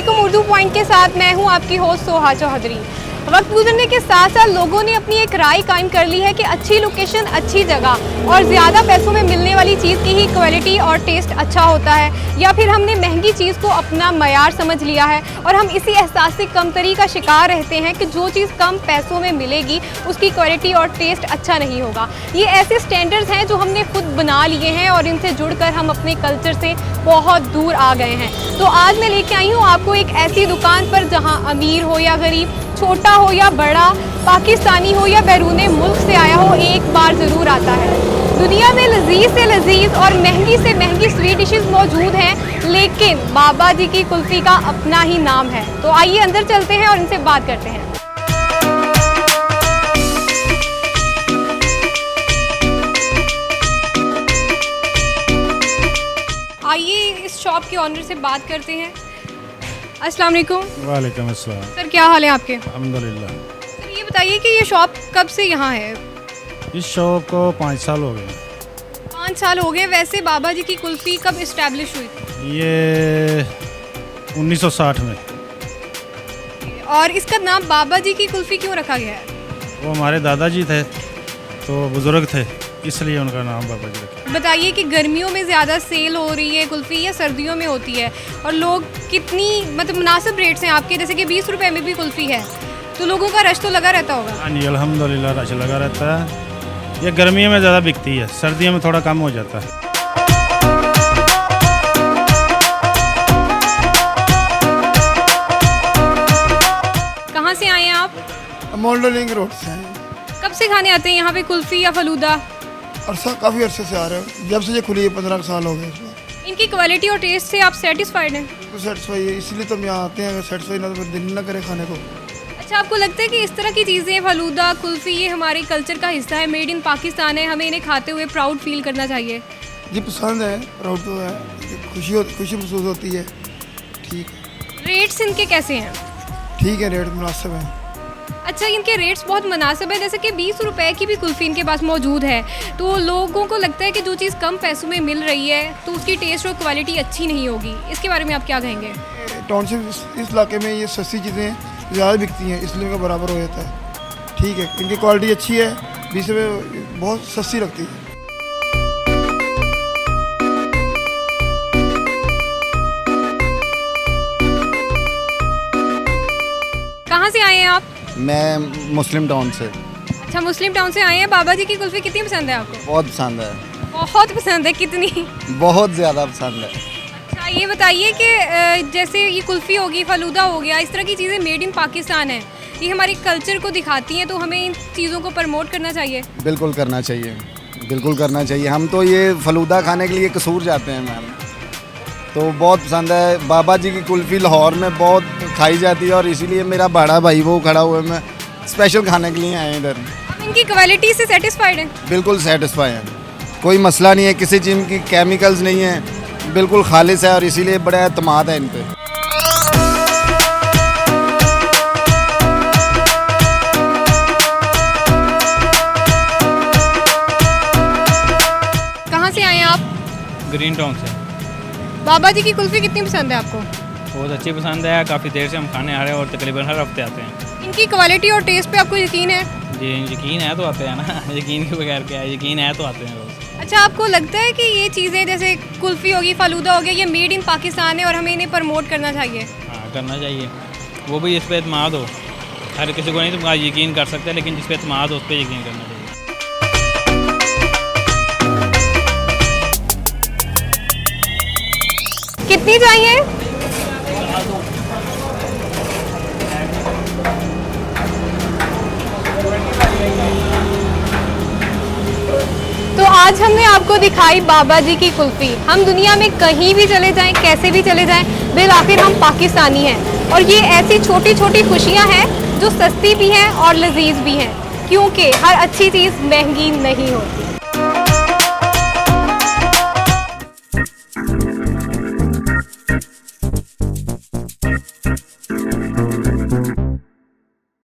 अस्सलामुअलैकुम। उर्दू पॉइंट के साथ मैं हूं आपकी होस्ट सोहा चौधरी। वक्त गुजरने के साथ साथ लोगों ने अपनी एक राय कायम कर ली है कि अच्छी लोकेशन, अच्छी जगह और ज़्यादा पैसों में मिलने वाली चीज़ की ही क्वालिटी और टेस्ट अच्छा होता है, या फिर हमने महंगी चीज़ को अपना मयार समझ लिया है और हम इसी एहसास से कमतरी का शिकार रहते हैं कि जो चीज़ कम पैसों में मिलेगी उसकी क्वालिटी और टेस्ट अच्छा नहीं होगा। ये ऐसे स्टैंडर्ड्स हैं जो हमने खुद बना लिए हैं और इनसे जुड़कर हम अपने कल्चर से बहुत दूर आ गए हैं। तो आज मैं लेके आई हूँ आपको एक ऐसी दुकान पर जहाँ अमीर हो या गरीब, छोटा हो या बड़ा, पाकिस्तानी हो या बैरूने मुल्क से आया हो, एक बार ज़रूर आता है। दुनिया में लजीज से लजीज और महंगी से महंगी स्वीट डिशेस मौजूद हैं, लेकिन बाबा जी की कुल्फ़ी का अपना ही नाम है। तो आइए अंदर चलते हैं और इनसे बात करते हैं। आइए इस शॉप के ऑनर से बात करते हैं। अस्सलाम वालेकुम। वालेकुम अस्सलाम। सर क्या हाल है आपके? अल्हम्दुलिल्लाह। सर ये बताइए कि ये शॉप कब से यहाँ है? इस शॉप को 5 साल हो गए। 5 साल हो गए। वैसे बाबा जी की कुल्फ़ी कब इस्टेब्लिश हुई थी? ये 1960 में। और इसका नाम बाबा जी की कुल्फ़ी क्यों रखा गया है? वो हमारे दादाजी थे, तो बुज़ुर्ग थे, इसलिए उनका नाम बाबा जी रखा। बताइए कि गर्मियों में ज़्यादा सेल हो रही है कुल्फ़ी या सर्दियों में होती है, और लोग कितनी मतलब मुनासिब रेट्स हैं आपके, जैसे कि 20 रुपए में भी कुल्फ़ी है, तो लोगों का रश तो लगा रहता होगा। हाँ जी, अल्हम्दुलिल्लाह रश लगा रहता है। ये गर्मियों में ज़्यादा बिकती है, सर्दियों में थोड़ा कम हो जाता है। कहाँ से आए हैं आप? मोल्डलिंग रोड से हैं। कब से खाने आते हैं यहाँ पे कुल्फ़ी या फ़लूदा? काफ़ी अरसे से आ रहे हो, जब से ये खुली है 15 साल हो गए इसमें। इनकी क्वालिटी और टेस्ट से आप सेटिस्फाइड हैं? तो सेटिस्फाई है, इसलिए तो हम यहाँ आते हैं। अगर सेटिस्फाई ना तो फिर दिल ना करे खाने को। अच्छा, आपको लगता है कि इस तरह की चीज़ें, फ़लूदा, कुल्फ़ी, ये हमारे कल्चर का हिस्सा है, मेड इन पाकिस्तान है, हमें इन्हें खाते हुए प्राउड फील करना चाहिए? जी पसंद है, प्राउड तो है, खुशी महसूस होती है। ठीक है। रेट्स इनके कैसे हैं? ठीक है, रेट मुनासिब है। अच्छा, इनके रेट्स बहुत मुनासिब है, जैसे कि 20 रुपए की भी कुल्फ़ी इनके पास मौजूद है, तो लोगों को लगता है कि जो चीज़ कम पैसों में मिल रही है तो उसकी टेस्ट और क्वालिटी अच्छी नहीं होगी। इसके बारे में आप क्या कहेंगे? टाउनशिप इस इलाके में ये सस्ती चीज़ें ज़्यादा बिकती हैं, इसलिए इनका बराबर हो जाता है। ठीक है, इनकी क्वालिटी अच्छी है, 20 रुपये बहुत सस्ती लगती है। कहाँ से आए हैं आप? मैं मुस्लिम टाउन से। अच्छा, मुस्लिम टाउन से आए हैं। बाबा जी की कुल्फ़ी कितनी पसंद है आपको? बहुत पसंद है, बहुत पसंद है। कितनी? बहुत ज़्यादा पसंद है। अच्छा, ये बताइए कि जैसे ये कुल्फ़ी होगी, फ़लूदा हो गया, इस तरह की चीज़ें मेड इन पाकिस्तान है, ये हमारे कल्चर को दिखाती हैं, तो हमें इन चीज़ों को प्रमोट करना चाहिए। बिल्कुल करना चाहिए, बिल्कुल करना चाहिए। हम तो ये फ़लूदा खाने के लिए कसूर जाते हैं मैम, तो बहुत पसंद है। बाबा जी की कुल्फ़ी लाहौर में बहुत खाई जाती है और इसीलिए मेरा बड़ा भाई वो खड़ा हुआ है, मैं स्पेशल खाने के लिए आए इधर। आप इनकी क्वालिटी से सेटिस्फाइड हैं? बिल्कुल सेटिस्फाई है, कोई मसला नहीं है, किसी चीज़ की केमिकल्स नहीं है, बिल्कुल खालिस है और इसीलिए बड़ा एतमाद है इन पर। कहाँ से आए हैं आप? ग्रीन टाउन से। बाबा जी की कुल्फ़ी कितनी पसंद है आपको? बहुत अच्छी पसंद है, काफ़ी देर से हम खाने आ रहे हैं और तकरीबन हर हफ्ते आते हैं। इनकी क्वालिटी और टेस्ट पे आपको यकीन है? जी यकीन है तो आते हैं ना यकीन के बगैर क्या है, यकीन है तो आते हैं रोज़। अच्छा, आपको लगता है कि ये चीज़ें जैसे कुल्फ़ी होगी, फ़लूदा हो गया, ये मेड इन पाकिस्तान है और हमें इन्हें प्रमोट करना चाहिए? हाँ करना चाहिए, वो भी इस पर एतमाद हो। हर किसी को नहीं तो यकीन कर सकते, लेकिन जिस पर एतमाद हो उस पर यकीन करना चाहिए। कितनी चाहिए? तो आज हमने आपको दिखाई बाबा जी की कुल्फ़ी। हम दुनिया में कहीं भी चले जाएं, कैसे भी चले जाएं, बिल आखिर हम पाकिस्तानी हैं, और ये ऐसी छोटी छोटी खुशियां हैं जो सस्ती भी हैं और लजीज भी हैं, क्योंकि हर अच्छी चीज़ महंगी नहीं होती।